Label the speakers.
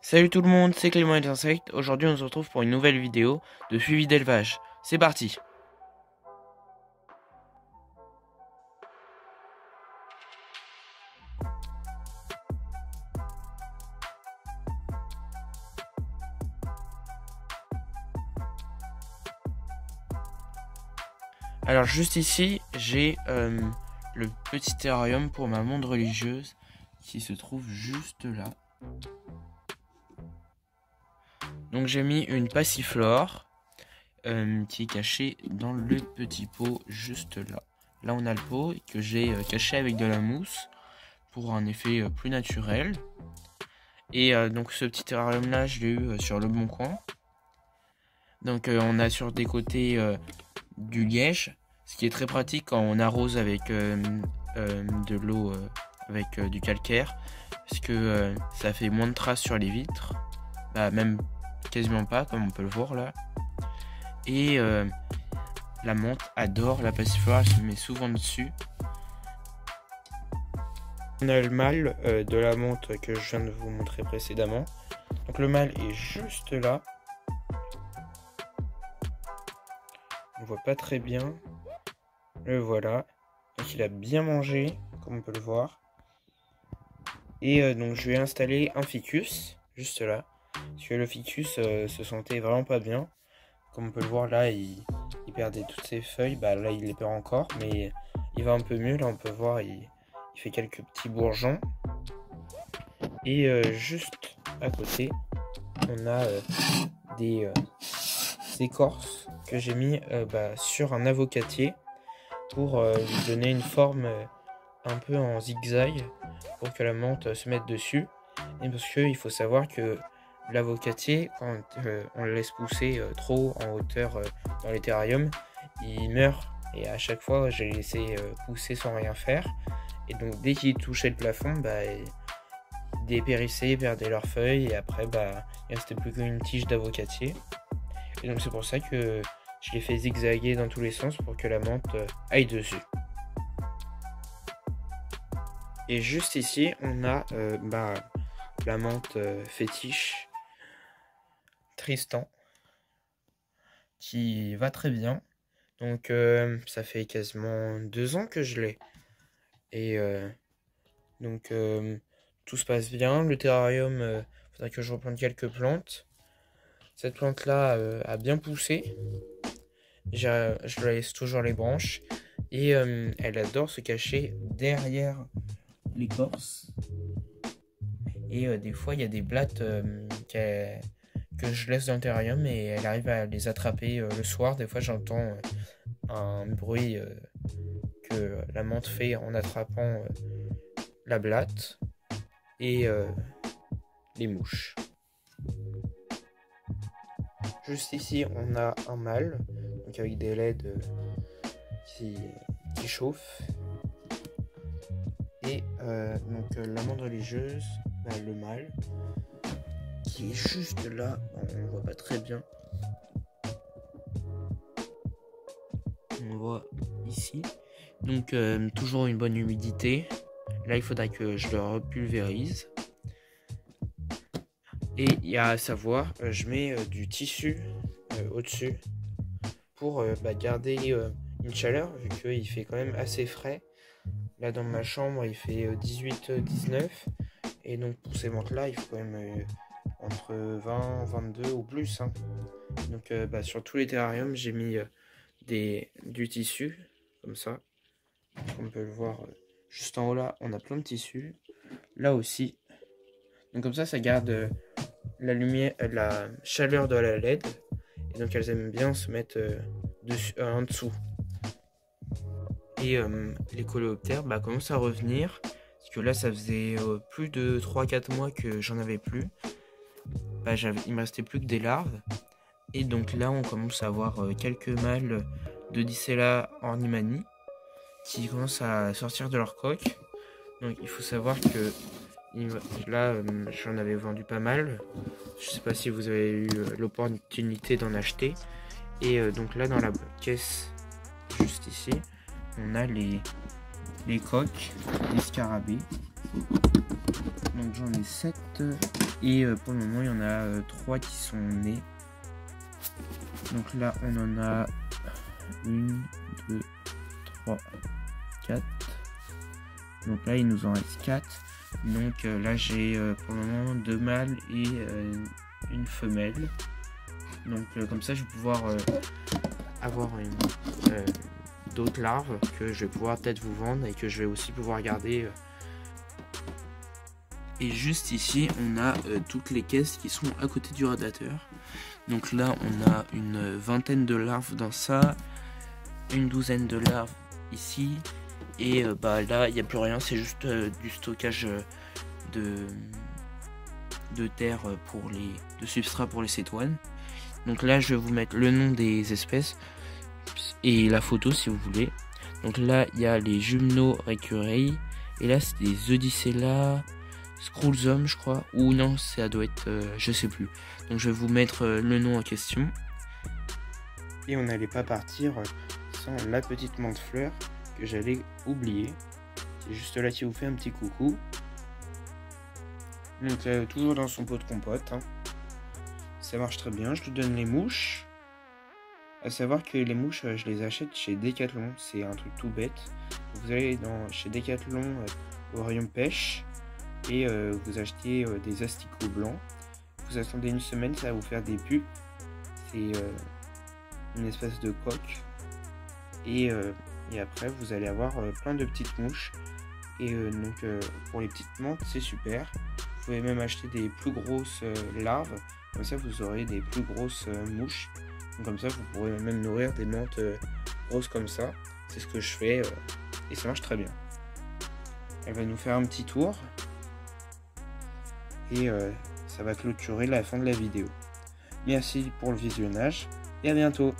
Speaker 1: Salut tout le monde, c'est Clément et Insectes. Aujourd'hui on se retrouve pour une nouvelle vidéo de suivi d'élevage. C'est parti. Alors juste ici, j'ai le petit terrarium pour ma montre religieuse qui se trouve juste là. Donc j'ai mis une passiflore qui est cachée dans le petit pot juste là. Là on a le pot que j'ai caché avec de la mousse pour un effet plus naturel. Et donc ce petit terrarium là je l'ai eu sur le bon coin. Donc on a sur des côtés du liège, ce qui est très pratique quand on arrose avec de l'eau avec du calcaire, parce que ça fait moins de traces sur les vitres, même quasiment pas comme on peut le voir là. Et la menthe adore la passiflore, elle se met souvent dessus. On a le mâle de la menthe que je viens de vous montrer précédemment. Donc le mâle est juste là. On voit pas très bien. Le voilà. Donc il a bien mangé, comme on peut le voir. Et donc je lui ai installé un ficus, juste là. Parce que le ficus se sentait vraiment pas bien. Comme on peut le voir là, il perdait toutes ses feuilles. Là il les perd encore, mais il va un peu mieux. Là on peut voir, il fait quelques petits bourgeons. Et juste à côté, on a des écorces que j'ai mis sur un avocatier pour lui donner une forme un peu en zigzag pour que la menthe se mette dessus. Et parce qu'il faut savoir que l'avocatier, quand on le laisse pousser trop en hauteur dans les terrariums, il meurt. Et à chaque fois, j'ai laissé pousser sans rien faire. Et donc dès qu'il touchait le plafond, ils dépérissaient, perdaient leurs feuilles. Et après, il restait plus qu'une tige d'avocatier. Et donc c'est pour ça que je l'ai fait zigzaguer dans tous les sens pour que la menthe aille dessus. Et juste ici, on a la menthe fétiche Tristan qui va très bien. Donc ça fait quasiment 2 ans que je l'ai. Et donc tout se passe bien. Le terrarium, faudrait que je replante quelques plantes. Cette plante là a bien poussé. Je laisse toujours les branches. Et elle adore se cacher derrière l'écorce. Et des fois il y a des blattes que je laisse dans le terrarium et elle arrive à les attraper le soir. Des fois j'entends un bruit que la menthe fait en attrapant la blatte et les mouches. Juste ici on a un mâle donc avec des LED qui chauffent. Et donc la menthe religieuse, le mâle, qui est juste là, on voit pas très bien. On voit ici. Donc toujours une bonne humidité. Là il faudra que je le repulvérise. Et il y a à savoir, je mets du tissu au-dessus pour garder une chaleur, vu qu'il fait quand même assez frais. Là dans ma chambre il fait 18-19 et donc pour ces menthes là il faut quand même entre 20-22 ou plus hein. Donc sur tous les terrariums j'ai mis du tissu comme ça. On peut le voir juste en haut là, on a plein de tissus. Là aussi. Donc comme ça garde la lumière, la chaleur de la LED. Et donc elles aiment bien se mettre en dessous. Et les coléoptères commencent à revenir. Parce que là ça faisait plus de 3-4 mois que j'en avais plus. Il me restait plus que des larves. Et donc là on commence à avoir quelques mâles de Dicella ornimani qui commencent à sortir de leur coque. Donc il faut savoir que là j'en avais vendu pas mal. Je sais pas si vous avez eu l'opportunité d'en acheter. Et donc là dans la caisse juste ici on a les coques, les scarabées. Donc j'en ai 7 Et pour le moment, il y en a 3 qui sont nés. Donc là, on en a 1, 2, 3, 4. Donc là, il nous en reste 4. Donc là, j'ai pour le moment 2 mâles et une femelle. Donc comme ça, je vais pouvoir avoir d'autres larves que je vais pouvoir peut-être vous vendre et que je vais aussi pouvoir garder. Et juste ici, on a toutes les caisses qui sont à côté du radiateur. Donc là, on a une vingtaine de larves dans ça, une douzaine de larves ici. Et bah là, il n'y a plus rien, c'est juste du stockage de terre de substrat pour les cétoines. Donc là, je vais vous mettre le nom des espèces et la photo si vous voulez. Donc là, il y a les Jumeaux récurei. Et là, c'est des Eudicella Scrollzum, je crois. Ou non, ça doit être... je sais plus. Donc je vais vous mettre le nom en question. Et on n'allait pas partir sans la petite menthe fleur que j'allais oublier. C'est juste là qui vous fait un petit coucou. Donc toujours dans son pot de compote. Hein. Ça marche très bien. Je lui donne les mouches. À savoir que les mouches, je les achète chez Decathlon. C'est un truc tout bête. Vous allez chez Decathlon au rayon pêche et vous achetez des asticots blancs. Vous attendez une semaine, ça va vous faire des pupes. C'est une espèce de coque. Et après, vous allez avoir plein de petites mouches. Et donc, pour les petites menthes, c'est super. Vous pouvez même acheter des plus grosses larves. Comme ça, vous aurez des plus grosses mouches. Donc, comme ça, vous pourrez même nourrir des menthes grosses comme ça. C'est ce que je fais. Et ça marche très bien. Elle va nous faire un petit tour. Et ça va clôturer la fin de la vidéo. Merci pour le visionnage. Et à bientôt.